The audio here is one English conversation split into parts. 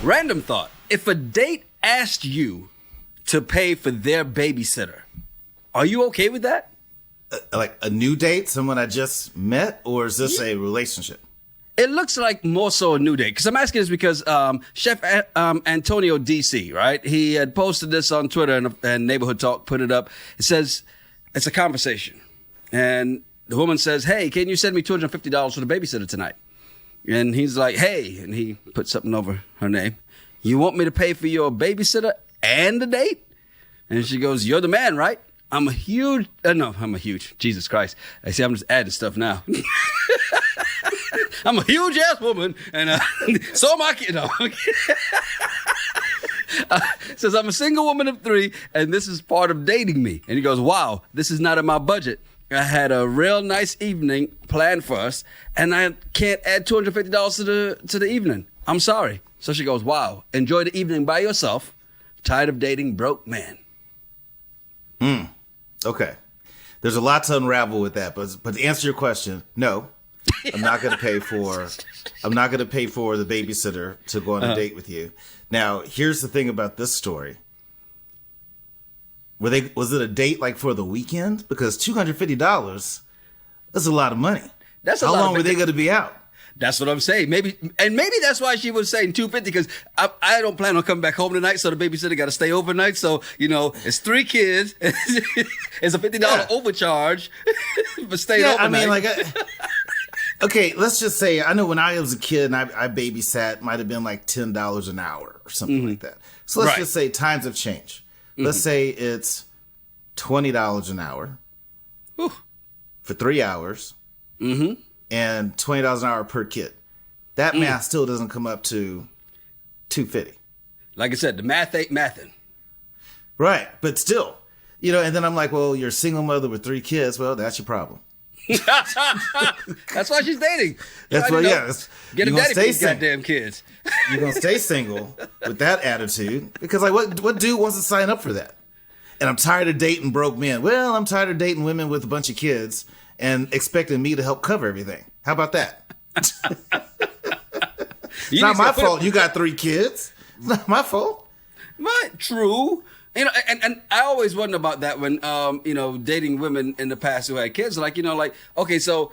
Random thought. If a date asked you to pay for their babysitter, are you okay with that? Like a new date, someone I just met, or is this a relationship? It looks like more so a new date. Because I'm asking this because Chef Antonio DC, right? He had posted this on Twitter and Neighborhood Talk put it up. It says, it's a conversation. And the woman says, hey, can you send me $250 for the babysitter tonight? And he's like, hey, and he put something over her name. You want me to pay for your babysitter and the date? And she goes, you're the man, right? I'm a huge, Jesus Christ. I see, I'm just adding stuff now. I'm a huge ass woman, and so am I. Says, I'm a single woman of 3, and this is part of dating me. And he goes, wow, this is not in my budget. I had a real nice evening planned for us, and I can't add $250 to the evening. I'm sorry. So she goes, wow, enjoy the evening by yourself. Tired of dating broke man. Okay. There's a lot to unravel with that, but to answer your question, no. I'm not going to pay for the babysitter to go on a date with you. Now, here's the thing about this story. Was it a date like for the weekend? Because $250, that's a lot of money. How long were they going to be out? That's what I'm saying. Maybe that's why she was saying $250, because I don't plan on coming back home tonight, so the babysitter got to stay overnight. So, it's 3 kids. It's a $50 overcharge for staying overnight. Okay, let's just say, I know when I was a kid and I babysat, might have been like $10 an hour or something like that. So let's just say times have changed. Let's say it's $20 an hour for 3 hours and $20 an hour per kid. That math still doesn't come up to $250. Like I said, the math ain't mathing. Right, but still, and then I'm like, well, you're a single mother with 3 kids. Well, that's your problem. That's why she's dating. That's why, get a daddy for these goddamn kids. You're gonna stay single with that attitude because, like, what dude wants to sign up for that? And I'm tired of dating broke men. Well, I'm tired of dating women with a bunch of kids and expecting me to help cover everything. How about that? It's not my fault. You got 3 kids. It's not my fault. True. And I always wonder about that when, dating women in the past who had kids, okay, so,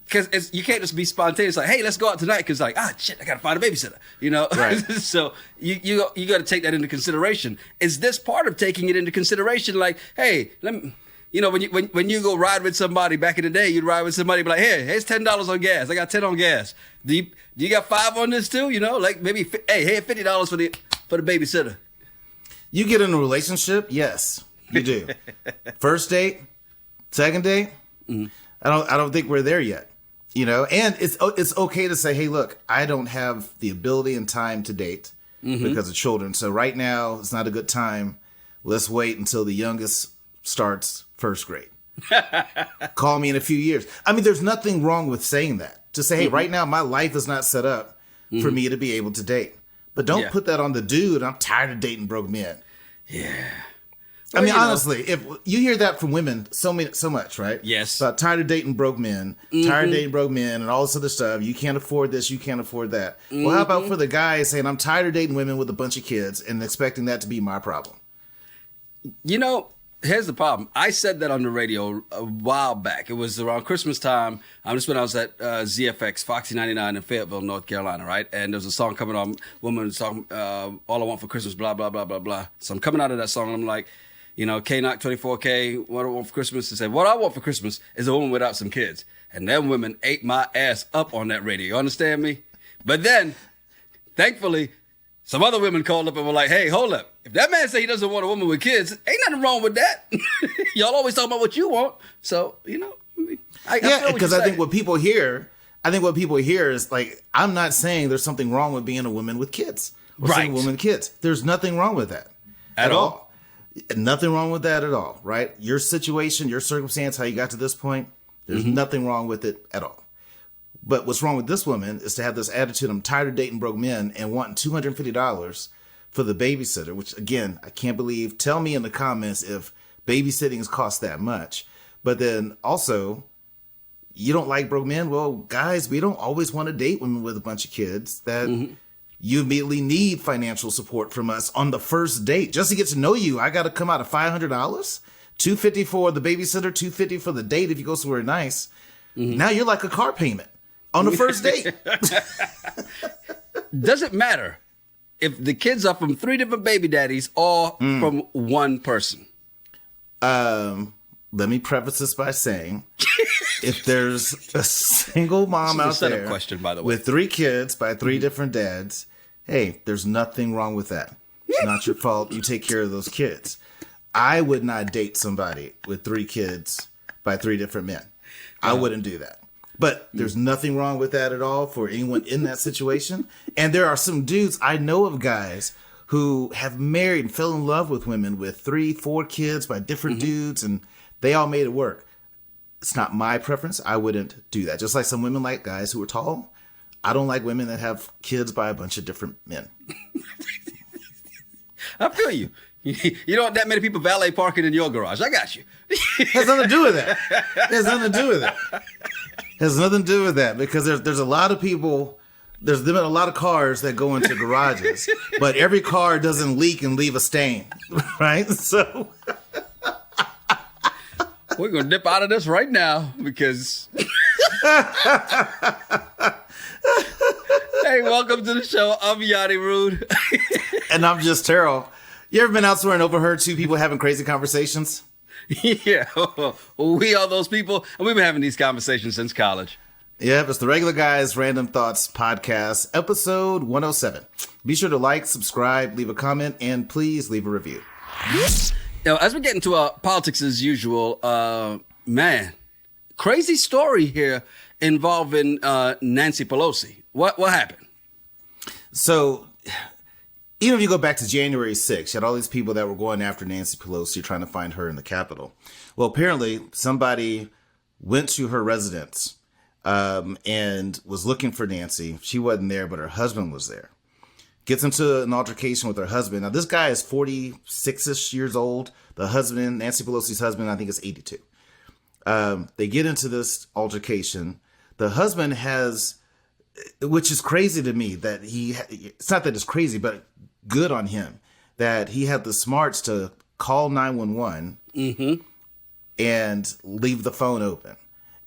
because you can't just be spontaneous, like, hey, let's go out tonight, because, shit, I got to find a babysitter, Right. So you got to take that into consideration. Is this part of taking it into consideration? Like, hey, let me, when you go ride with somebody back in the day, you'd ride with somebody, be like, hey, here's $10 on gas. I got 10 on gas. Do you got 5 on this too? Like maybe, hey, here, $50 for the babysitter. You get in a relationship, yes, you do. First date, second date, I don't think we're there yet. And it's okay to say, hey, look, I don't have the ability and time to date because of children. So right now it's not a good time. Let's wait until the youngest starts first grade. Call me in a few years. I mean, there's nothing wrong with saying that. Just say, hey, right now my life is not set up for me to be able to date. But don't put that on the dude. I'm tired of dating broke men. Yeah. Well, I mean, honestly, if you hear that from women so much, right? Yes. About tired of dating broke men, tired of dating broke men, and all this other stuff. You can't afford this. You can't afford that. Well, how about for the guy saying, I'm tired of dating women with a bunch of kids and expecting that to be my problem? Here's the problem. I said that on the radio a while back. It was around Christmas time. Just when I was at ZFX, Foxy 99 in Fayetteville, North Carolina, right? And there was a song coming on, woman song, All I Want for Christmas, blah, blah, blah, blah, blah. So I'm coming out of that song, and I'm like, K-Knock 24K, what I want for Christmas? I said, what I want for Christmas is a woman without some kids. And them women ate my ass up on that radio. You understand me? But then, thankfully, some other women called up and were like, hey, hold up. If that man say he doesn't want a woman with kids, ain't nothing wrong with that. Y'all always talk about what you want. So, because I think what people hear is like, I'm not saying there's something wrong with being a woman with kids. Or right. Saying a woman with kids. There's nothing wrong with that. At all. Nothing wrong with that at all, right? Your situation, your circumstance, how you got to this point, there's nothing wrong with it at all. But what's wrong with this woman is to have this attitude, I'm tired of dating broke men, and wanting $250 for the babysitter, which, again, I can't believe. Tell me in the comments if babysitting costs that much. But then also, you don't like broke men? Well, guys, we don't always want to date women with a bunch of kids that you immediately need financial support from us on the first date. Just to get to know you, I got to come out of $500, $250 for the babysitter, $250 for the date if you go somewhere nice. Now you're like a car payment on the first date. Does it matter if the kids are from 3 different baby daddies or from one person? Let me preface this by saying, if there's a single mom out there question, by the way, with 3 kids by 3 different dads, hey, there's nothing wrong with that. It's not your fault. You take care of those kids. I would not date somebody with 3 kids by 3 different men. I wouldn't do that. But there's nothing wrong with that at all for anyone in that situation. And there are some dudes, I know of guys who have married and fell in love with women with 3, 4 kids by different dudes, and they all made it work. It's not my preference. I wouldn't do that. Just like some women like guys who are tall. I don't like women that have kids by a bunch of different men. I feel you. You don't want that many people valet parking in your garage. I got you. Has nothing to do with that. Has nothing to do with that. Has nothing to do with that, because there's a lot of people. There's been a lot of cars that go into garages, but every car doesn't leak and leave a stain, right? So we're gonna dip out of this right now because. Hey, welcome to the show. I'm Yanni Rude, and I'm just Terryl. You ever been out somewhere and overheard 2 people having crazy conversations? Yeah, we are those people, and we've been having these conversations since college. Yep, it's the Regular Guys Random Thoughts Podcast, episode 107. Be sure to like, subscribe, leave a comment, and please leave a review. Now, as we get into politics as usual, man, crazy story here involving Nancy Pelosi. What happened? So, even if you go back to January 6th, you had all these people that were going after Nancy Pelosi, trying to find her in the Capitol. Well, apparently somebody went to her residence and was looking for Nancy. She wasn't there, but her husband was there. Gets into an altercation with her husband. Now, this guy is 46-ish years old. The husband, Nancy Pelosi's husband, I think is 82. They get into this altercation. The husband has, which is crazy to me, that it's not that it's crazy, but good on him, that he had the smarts to call 911 and leave the phone open.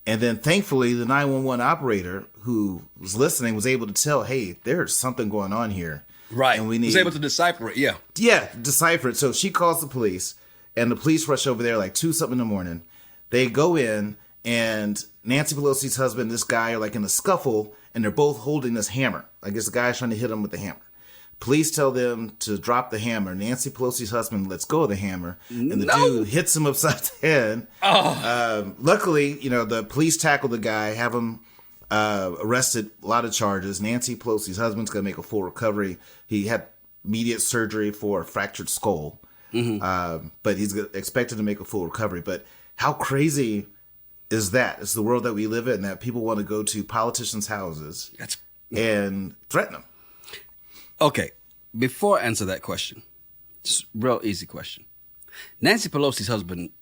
And then thankfully, the 911 operator who was listening was able to tell, hey, there's something going on here. Right. And was able to decipher it. Yeah. Yeah, decipher it. So she calls the police, and the police rush over there like 2-something in the morning. They go in, and Nancy Pelosi's husband and this guy are like in a scuffle, and they're both holding this hammer. I guess the guy's trying to hit him with the hammer. Police tell them to drop the hammer. Nancy Pelosi's husband lets go of the hammer, and the dude hits him upside the head. Luckily, the police tackle the guy, have him arrested, a lot of charges. Nancy Pelosi's husband's going to make a full recovery. He had immediate surgery for a fractured skull, but he's expected to make a full recovery. But how crazy is that? It's the world that we live in, that people want to go to politicians' houses and threaten them. Okay, before I answer that question, it's a real easy question. Nancy Pelosi's husband,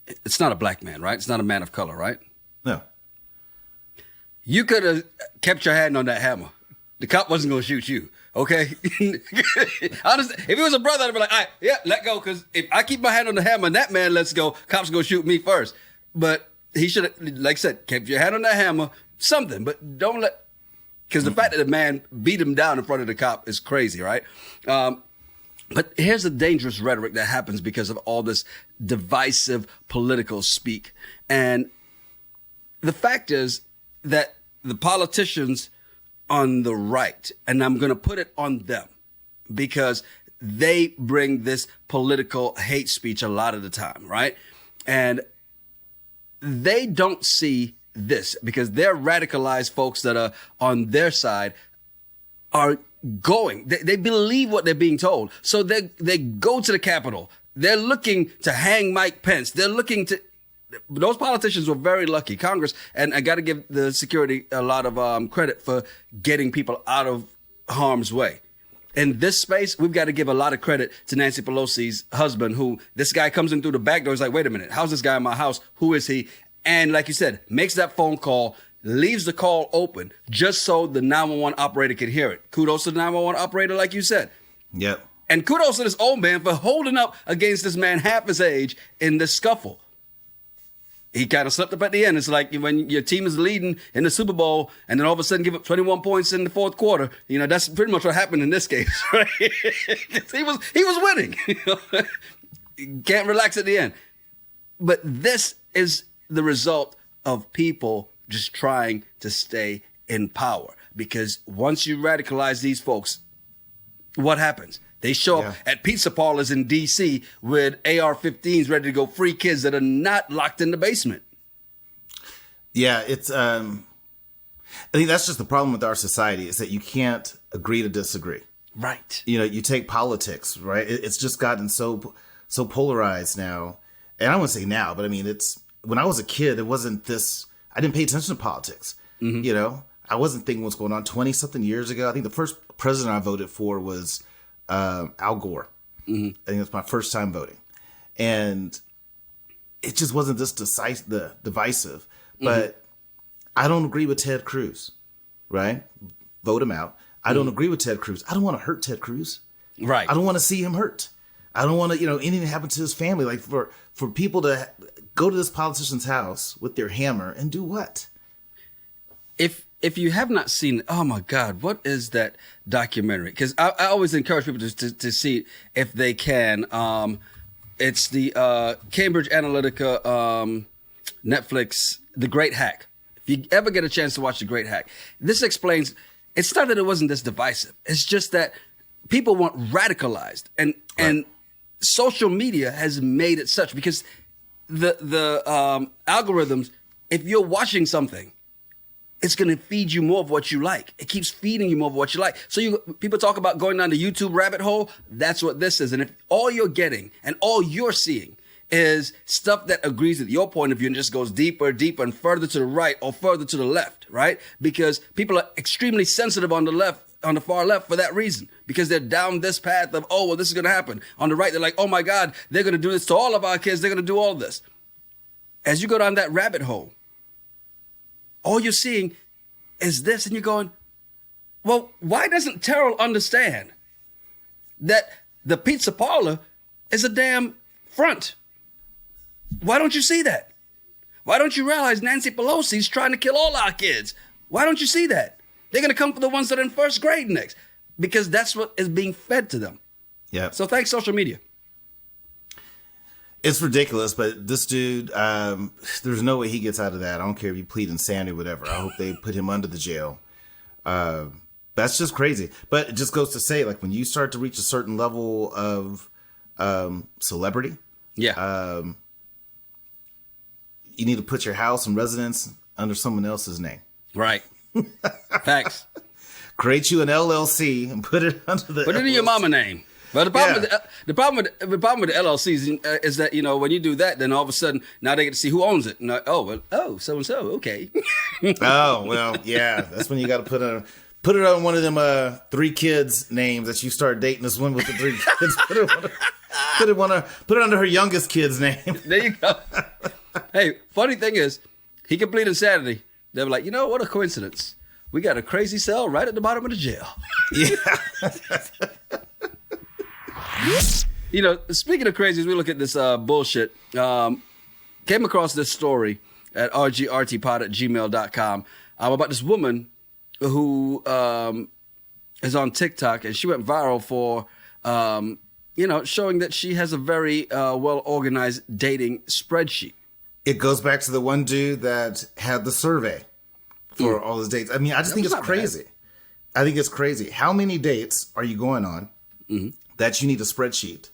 it's not a black man, right? It's not a man of color, right? No. You could have kept your hand on that hammer. The cop wasn't going to shoot you, okay? Honestly, if it was a brother, I'd be like, all right, yeah, let go, because if I keep my hand on the hammer and that man lets go, cops going to shoot me first. But he should have, like I said, kept your hand on that hammer, something, but don't let... Because the fact that the man beat him down in front of the cop is crazy, right? But here's the dangerous rhetoric that happens because of all this divisive political speak. And the fact is that the politicians on the right, and I'm going to put it on them, because they bring this political hate speech a lot of the time, right? And they don't see this, because they're radicalized folks that are on their side are going. They believe what they're being told. So they go to the Capitol. They're looking to hang Mike Pence. They're looking to... Those politicians were very lucky. Congress, and I got to give the security a lot of credit for getting people out of harm's way. In this space, we've got to give a lot of credit to Nancy Pelosi's husband, who this guy comes in through the back door. He's like, wait a minute, how's this guy in my house? Who is he? And like you said, makes that phone call, leaves the call open just so the 911 operator could hear it. Kudos to the 911 operator, like you said. Yep. And kudos to this old man for holding up against this man half his age in this scuffle. He kind of slipped up at the end. It's like when your team is leading in the Super Bowl and then all of a sudden give up 21 points in the fourth quarter. You know, that's pretty much what happened in this case, right? he was winning. Can't relax at the end. But this is the result of people just trying to stay in power. Because once you radicalize these folks, what happens? They show up at pizza parlors in D.C. with AR-15s ready to go free kids that are not locked in the basement. Yeah, it's. I think that's just the problem with our society is that you can't agree to disagree. Right. You know, you take politics, right? It's just gotten so polarized now. And I wouldn't say now, but I mean, it's when I was a kid, it wasn't this. I didn't pay attention to politics. Mm-hmm. You know, I wasn't thinking what's going on 20-something years ago. I think the first president I voted for was Al Gore. Mm-hmm. I think that's my first time voting. And it just wasn't this divisive. But I don't agree with Ted Cruz, right? Vote him out. I don't agree with Ted Cruz. I don't want to hurt Ted Cruz. Right. I don't want to see him hurt. I don't want to, anything happen to his family. Like for people to go to this politician's house with their hammer and do what? If you have not seen, oh my God, what is that documentary? Because I always encourage people to see it if they can. It's the Cambridge Analytica Netflix, The Great Hack. If you ever get a chance to watch The Great Hack, this explains, it's not that it wasn't this divisive. It's just that people want radicalized. And social media has made it such because the algorithms, if you're watching something, it's going to feed you more of what you like. It keeps feeding you more of what you like. So people talk about going down the YouTube rabbit hole. That's what this is. And if all you're getting and all you're seeing is stuff that agrees with your point of view and just goes deeper, deeper and further to the right or further to the left, right? Because people are extremely sensitive on the left, on the far left for that reason, because they're down this path of, oh, well, this is going to happen. On the right, they're like, oh my God, they're going to do this to all of our kids. They're going to do all of this. As you go down that rabbit hole, all you're seeing is this, and you're going, well, why doesn't Terryl understand that the pizza parlor is a damn front? Why don't you see that? Why don't you realize Nancy Pelosi's trying to kill all our kids? Why don't you see that? They're going to come for the ones that are in first grade next, because that's what is being fed to them. Yeah. So thanks, social media. It's ridiculous, but this dude, there's no way he gets out of that. I don't care if you plead insanity or whatever. I hope they put him under the jail. That's just crazy. But it just goes to say, like, when you start to reach a certain level of celebrity, you need to put your house and residence under someone else's name. Right. Facts. Create you an LLC and put it under the Put it in your mama name. But the problem with the LLCs is that, when you do that, then all of a sudden now they get to see who owns it. And so and so, okay. Oh well, yeah. That's when you got to put it on one of them 3 kids names that you start dating this one with the 3 kids. Put it under her youngest kid's name. There you go. Hey, funny thing is, he completed insanity. They were like, what a coincidence. We got a crazy cell right at the bottom of the jail. Yeah. Speaking of crazies, we look at this bullshit. Came across this story at rgrtpod@gmail.com about this woman who is on TikTok, and she went viral for, showing that she has a very well-organized dating spreadsheet. It goes back to the one dude that had the survey for all his dates. I mean, I just think it's crazy. I think it's crazy. How many dates are you going on that you need a spreadsheet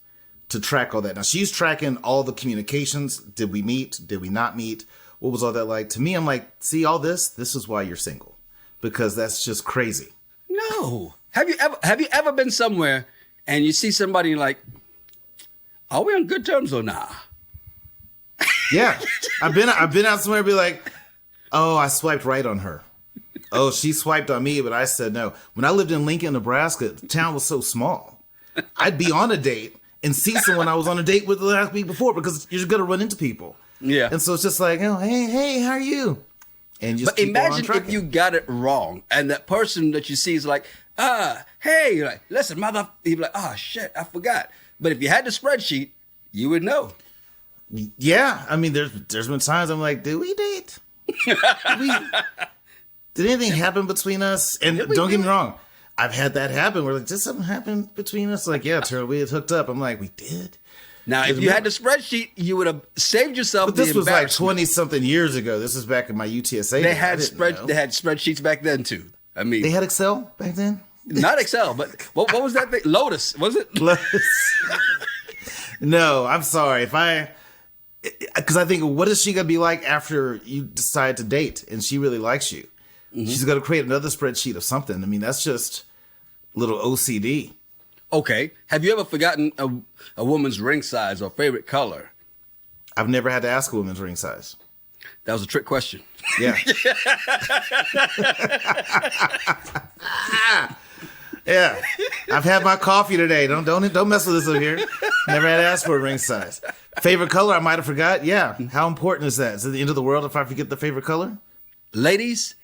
to track all that? Now, she's tracking all the communications. Did we meet? Did we not meet? What was all that like? To me, I'm like, see all this? This is why you're single. Because that's just crazy. No. Have you ever been somewhere and you see somebody and you're like, are we on good terms or nah? Yeah. I've been out somewhere and be like, oh, I swiped right on her. Oh, she swiped on me, but I said no. When I lived in Lincoln, Nebraska, the town was so small. I'd be on a date and see someone I was on a date with the last week before, because you're going to run into people. Yeah. And so it's just like, hey, how are you? And you just But keep on imagine if trucking. you got it wrong, and that person that you see is like, hey, you're like, listen, mother. You're like, oh shit, I forgot. But if you had the spreadsheet, you would know. Yeah, I mean, there's been times I'm like, did we date? Did anything happen between us? And don't get me wrong, I've had that happen. We're like, did something happen between us? Like, yeah, Terryl, we had hooked up. I'm like, we did. Now, if you had the spreadsheet, you would have saved yourself. But this the was like embarrassment. 20-something years ago. This was back in my UTSA. They had spreadsheets back then too. I mean, They had Excel back then? not Excel, but what was that thing? Lotus, was it? No, I'm sorry. Because I think, what is she going to be like after you decide to date and she really likes you? Mm-hmm. She's going to create another spreadsheet of something. I mean, that's just a little OCD. Okay. Have you ever forgotten a woman's ring size or favorite color? I've never had to ask a woman's ring size. That was a trick question. Yeah. Yeah. I've had my coffee today. Don't mess with this over here. Never had to ask for a ring size. Favorite color I might have forgot? Yeah. How important is that? Is it the end of the world if I forget the favorite color? Ladies,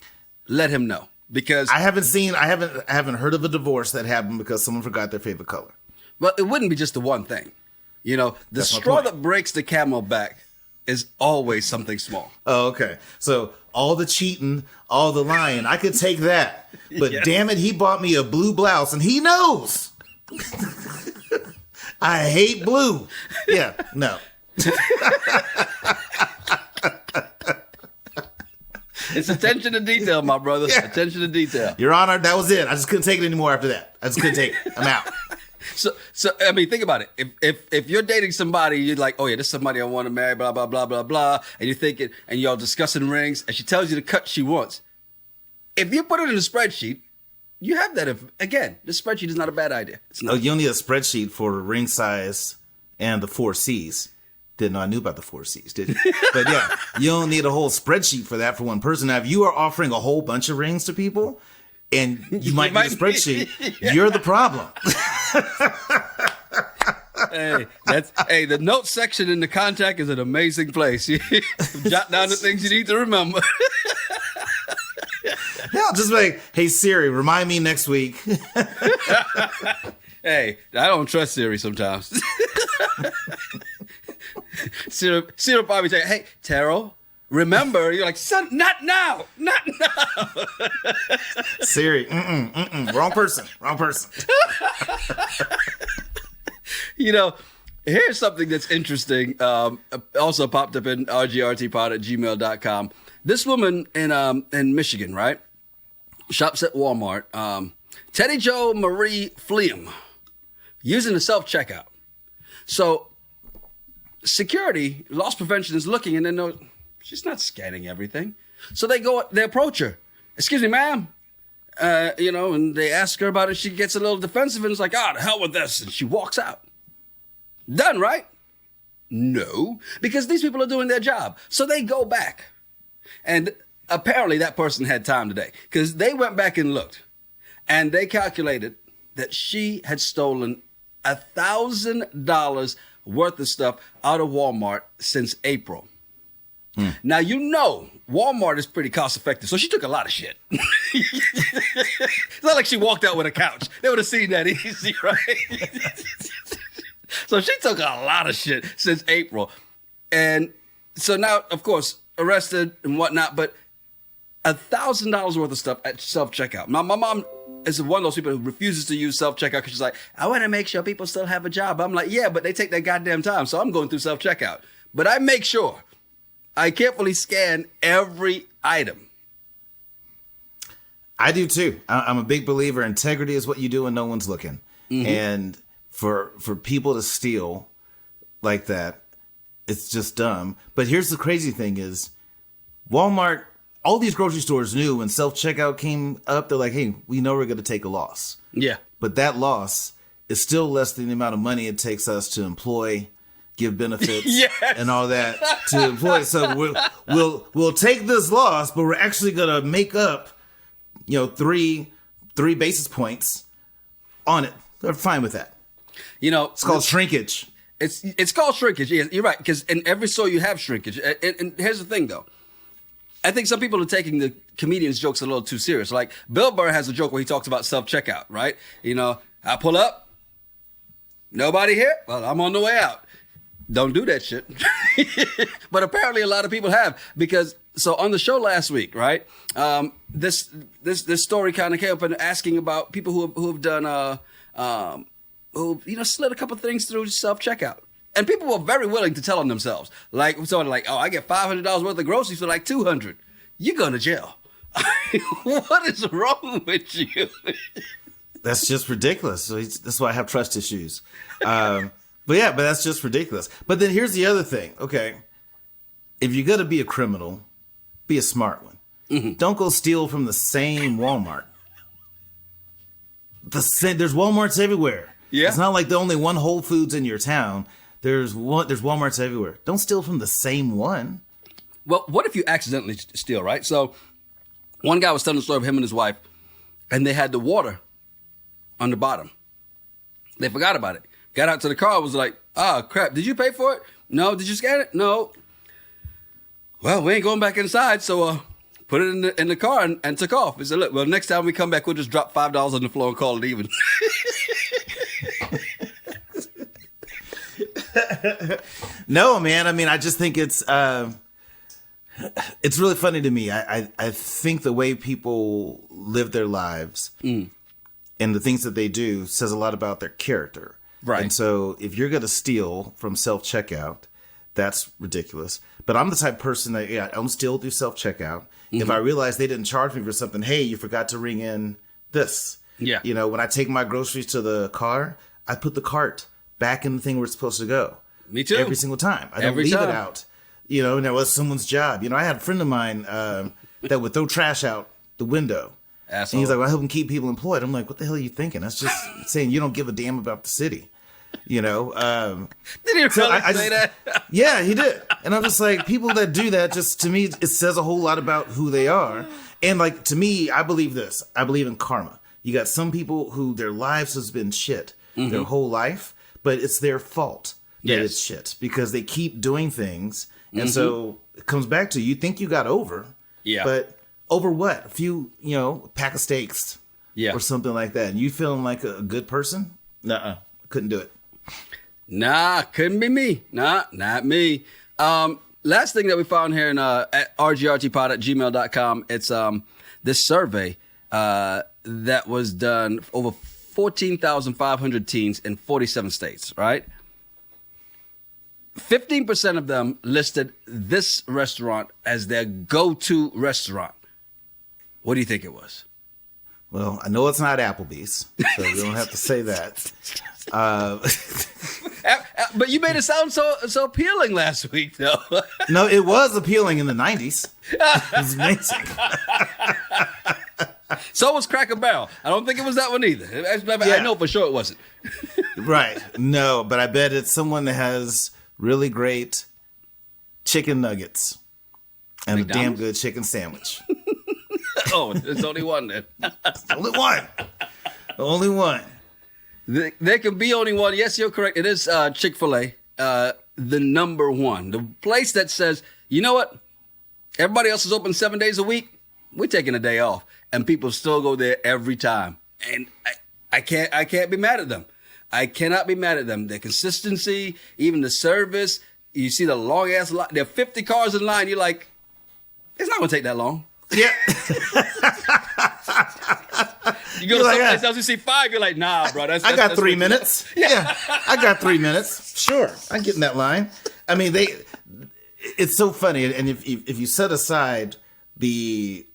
let him know. Because I haven't heard of a divorce that happened because someone forgot their favorite color. well, it wouldn't be just the one thing. You know, the That's my straw point. that breaks the camel back is always something small. Oh, okay. So all the cheating, all the lying, I could take that. But Yes. damn it, he bought me a blue blouse and he knows. I hate blue. Yeah, no. It's attention to detail, my brother. Yeah. Attention to detail. Your Honor, that was it. I just couldn't take it anymore after that. I just couldn't take it. I'm out. So I mean, think about it. If you're dating somebody, you're like, oh yeah, this is somebody I want to marry, blah blah blah blah blah, and you're thinking, and y'all discussing rings, and she tells you the cut she wants. If you put it in a spreadsheet, you have that. Again, the spreadsheet is not a bad idea. It's Oh, not. you'll need a spreadsheet for ring size and the 4 C's. Didn't know I knew about the 4 C's, did you? But yeah, you don't need a whole spreadsheet for that for one person. Now, if you are offering a whole bunch of rings to people and you might need a spreadsheet, you're the problem. Hey, the notes section in the contact is an amazing place. Jot down the things you need to remember. Hell, just like, hey Siri, remind me next week. Hey, I don't trust Siri sometimes. Siri probably say, hey, Terryl, remember? You're like, son, not now. Siri, wrong person. You know, here's something that's interesting. Also popped up in rgrtpod@gmail.com. This woman in Michigan, right? Shops at Walmart. Teddy Joe Marie Fleem using the self-checkout. So security, loss prevention is looking and they know she's not scanning everything. So they approach her. Excuse me, ma'am. And they ask her about it. She gets a little defensive and is like, the hell with this. And she walks out. Done, right? No, because these people are doing their job. So they go back. And apparently that person had time today because they went back and looked and they calculated that she had stolen $1,000 worth of stuff out of Walmart since April. Now, Walmart is pretty cost effective. So she took a lot of shit. It's not like she walked out with a couch. They would have seen that easy, right? So she took a lot of shit since April. And so now, of course, arrested and whatnot, but $1,000 worth of stuff at self-checkout. Now, my mom is one of those people who refuses to use self-checkout because she's like, I want to make sure people still have a job. I'm like, yeah, but they take their goddamn time. So I'm going through self-checkout. But I make sure I carefully scan every item. I do too. I'm a big believer. Integrity is what you do when no one's looking. Mm-hmm. And for people to steal like that, it's just dumb. But here's the crazy thing is Walmart, all these grocery stores knew when self-checkout came up, they're like, hey, we know we're going to take a loss. Yeah. But that loss is still less than the amount of money it takes us to employ, give benefits, Yes. and all that to employ. So we'll take this loss, but we're actually going to make up, three basis points on it. They're fine with that. It's called shrinkage. It's called shrinkage. Yeah, you're right. Because in every store you have shrinkage. And here's the thing, though. I think some people are taking the comedian's jokes a little too serious. Like Bill Burr has a joke where he talks about self-checkout, right? I pull up, nobody here. Well, I'm on the way out. Don't do that shit. But apparently a lot of people have, because so on the show last week, right? This story kind of came up and asking about people who have done who slid a couple things through self-checkout. And people were very willing to tell on themselves. Like, sort of like, oh, I get $500 worth of groceries for like $200. You're going to jail. What is wrong with you? That's just ridiculous. So that's why I have trust issues. But that's just ridiculous. But then here's the other thing. Okay. If you're going to be a criminal, be a smart one. Mm-hmm. Don't go steal from the same Walmart. There's Walmarts everywhere. Yeah. It's not like the only one Whole Foods in your town. There's Walmarts everywhere. Don't steal from the same one. Well, what if you accidentally steal, right? So one guy was telling the story of him and his wife, and they had the water on the bottom. They forgot about it. Got out to the car, was like, oh, crap, did you pay for it? No. Did you scan it? No. Well, we ain't going back inside, so put it in the car and took off. He said, look, well, next time we come back, we'll just drop $5 on the floor and call it even. No, man. I mean, I just think it's really funny to me. I think the way people live their lives and the things that they do says a lot about their character. Right. And so if you're going to steal from self-checkout, that's ridiculous. But I'm the type of person that, I don't steal through self-checkout. Mm-hmm. If I realize they didn't charge me for something, hey, you forgot to ring in this. Yeah. When I take my groceries to the car, I put the cart back in the thing where it's supposed to go. Me too. Every single time. I don't leave it out. And that was someone's job. I had a friend of mine that would throw trash out the window. Asshole. And he's like, well, I help him keep people employed. I'm like, what the hell are you thinking? That's just saying you don't give a damn about the city. Did he really say that? Yeah, he did. And I'm just like, people that do that, just to me, it says a whole lot about who they are. And like, to me, I believe this. I believe in karma. You got some people who their lives has been shit their whole life, but it's their fault that it's shit because they keep doing things. And so it comes back to you think you got over. Yeah. But over what? A few, pack of steaks. Yeah. Or something like that. And you feeling like a good person? Nuh-uh. Couldn't do it. Nah, couldn't be me. Nah, not me. Last thing that we found here in at rgrtpod@gmail.com, it's this survey that was done over 14,500 teens in 47 states, right? 15% of them listed this restaurant as their go-to restaurant. What do you think it was? Well, I know it's not Applebee's, so you don't have to say that. But you made it sound so appealing last week, though. No, it was appealing in the 90s. It was amazing. So was Cracker Barrel. I don't think it was that one either. I know for sure it wasn't. Right. No, but I bet it's someone that has really great chicken nuggets and McDonald's? A damn good chicken sandwich. Oh, there's only one then. Only one. Only one. There can be only one. Yes, you're correct. It is Chick-Fil-A, the number one. The place that says, you know what? Everybody else is open 7 days a week. We're taking a day off. And people still go there every time. And I can't be mad at them. I cannot be mad at them. The consistency, even the service. You see the long ass line. There are 50 cars in line. You're like, it's not going to take that long. Yeah. You go to someplace else, you see 5, you're like, nah, bro. I got 3 minutes. Yeah, I got 3 minutes. Sure, I get in that line. I mean, it's so funny. And if you set aside the,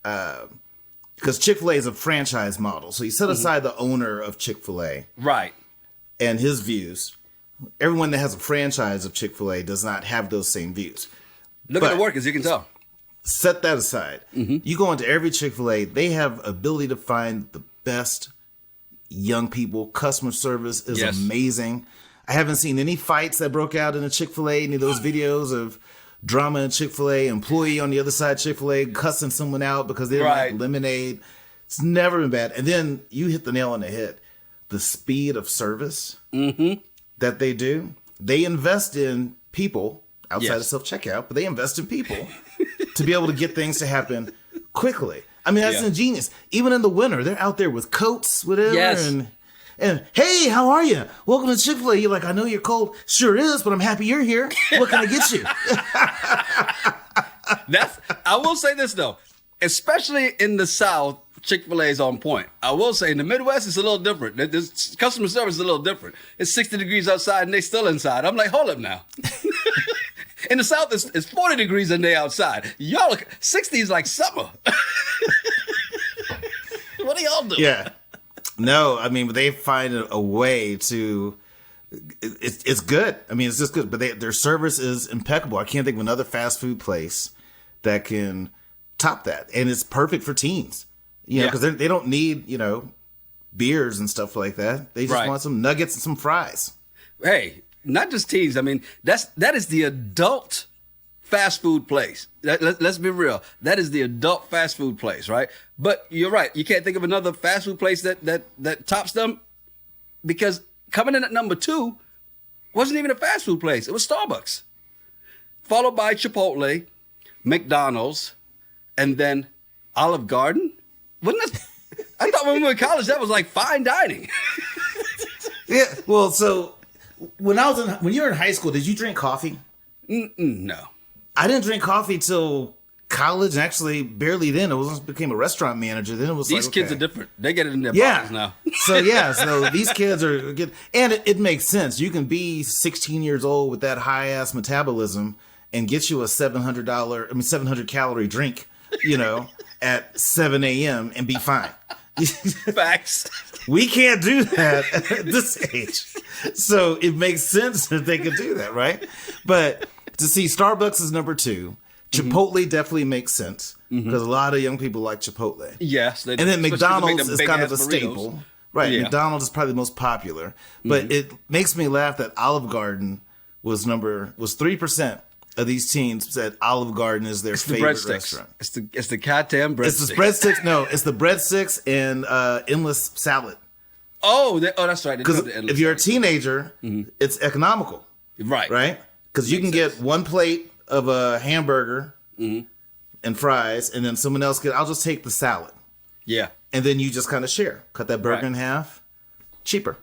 because Chick-fil-A is a franchise model, so you set aside the owner of Chick-fil-A, right, and his views. Everyone that has a franchise of Chick-fil-A does not have those same views. Look at the workers, you can tell. Set that aside. You go into every Chick-fil-A, they have ability to find the best young people. Customer service is amazing. I haven't seen any fights that broke out in a Chick-fil-A, any of those videos of drama in Chick-fil-A, employee on the other side of Chick-fil-A cussing someone out because they didn't like lemonade. It's never been bad. And then you hit the nail on the head. The speed of service that they do. They invest in people outside of self-checkout, but they invest in people to be able to get things to happen quickly. I mean, that's Yeah. ingenious. Even in the winter, they're out there with coats, whatever. Yes. And hey, how are you? Welcome to Chick-Fil-A. You're like, I know you're cold. Sure is, but I'm happy you're here. What can I get you? I will say this though, especially in the South, Chick-fil-A is on point. I will say in the Midwest, it's a little different. This customer service is a little different. It's 60 degrees outside and they still inside. I'm like, hold up now. In the South, it's 40 degrees and they outside. Y'all look, 60 is like summer. What do y'all do? Yeah. No, I mean, they find a way to. It's good. I mean, it's just good. But their service is impeccable. I can't think of another fast food place that can top that, and it's perfect for teens. You know, because they don't need beers and stuff like that. They just want some nuggets and some fries. Hey, not just teens. I mean, that is the adult fast food place. Let's be real. That is the adult fast food place, right? But you're right. You can't think of another fast food place that tops them, because coming in at number 2 wasn't even a fast food place. It was Starbucks, followed by Chipotle, McDonald's, and then Olive Garden. Wasn't that? I thought when we were in college that was like fine dining. Yeah. Well, so when you were in high school, did you drink coffee? No. I didn't drink coffee till college, and actually barely then. It wasn't became a restaurant manager. Then it was These kids are different. They get it in their bodies now. So these kids are good, and it makes sense. You can be 16 years old with that high ass metabolism and get you a $700 calorie drink, at 7 a.m. and be fine. Facts. We can't do that at this age, so it makes sense that they could do that, right? But to see Starbucks is number 2. Chipotle definitely makes sense because a lot of young people like Chipotle. Yes, they do. And then Especially McDonald's to is make kind them of a big-ass burritos. staple. Right, Yeah. McDonald's is probably the most popular. But it makes me laugh that Olive Garden was 3% of these teens said Olive Garden is their favorite restaurant. It's the goddamn breadsticks. It's the breadsticks. No, it's the breadsticks and endless salad. That's right. Because if you're a teenager, it's economical. Right. Because you can get one plate of a hamburger and fries, and then someone else I'll just take the salad. Yeah. And then you just kind of share. Cut that burger in half. Cheaper.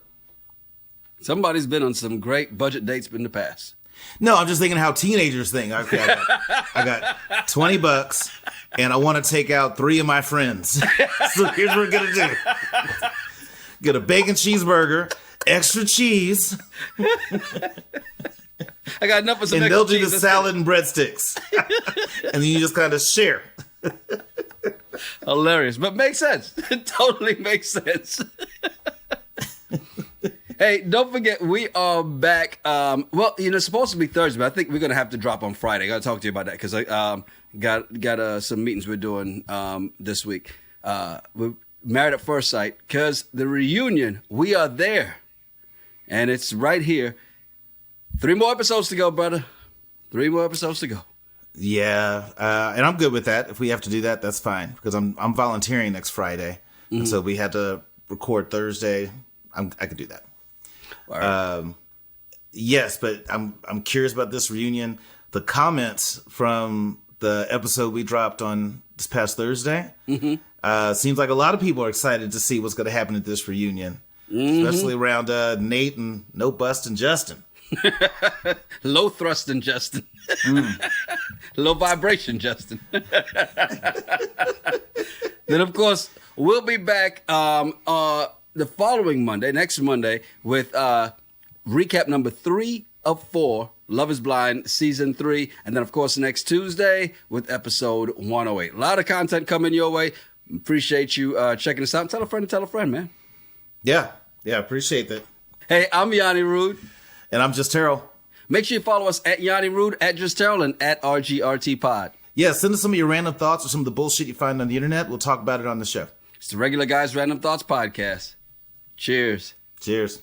Somebody's been on some great budget dates in the past. No, I'm just thinking how teenagers think. Okay, I got $20 and I want to take out 3 of my friends. So here's what we're going to do. Get a bacon cheeseburger, extra cheese, I got enough for some and extra they'll do cheese. the salad and breadsticks. And then you just kind of share. Hilarious, but makes sense. It totally makes sense. Hey, don't forget, we are back. It's supposed to be Thursday, but I think we're going to have to drop on Friday. I got to talk to you about that because I got some meetings we're doing this week. We're Married at First Sight because the reunion, we are there. And it's right here. 3 more episodes to go, brother. 3 more episodes to go. Yeah, and I'm good with that. If we have to do that, that's fine because I'm volunteering next Friday, and so we had to record Thursday. I could do that. Right. Yes, but I'm curious about this reunion. The comments from the episode we dropped on this past Thursday seems like a lot of people are excited to see what's going to happen at this reunion, especially around Nate and No Bust and Justin. Low thrust and Justin. Low vibration Justin. Then, of course, we'll be back the following Monday, next Monday, with recap number 3 of 4, Love is Blind, Season 3. And then, of course, next Tuesday with episode 108. A lot of content coming your way. Appreciate you checking us out. Tell a friend, man. Yeah, appreciate that. Hey, I'm Yanni Rude. And I'm just Terryl. Make sure you follow us at Yanni Rude, at Just Terryl, and at RGRT Pod. Yeah, send us some of your random thoughts or some of the bullshit you find on the internet. We'll talk about it on the show. It's the Regular Guys Random Thoughts Podcast. Cheers. Cheers.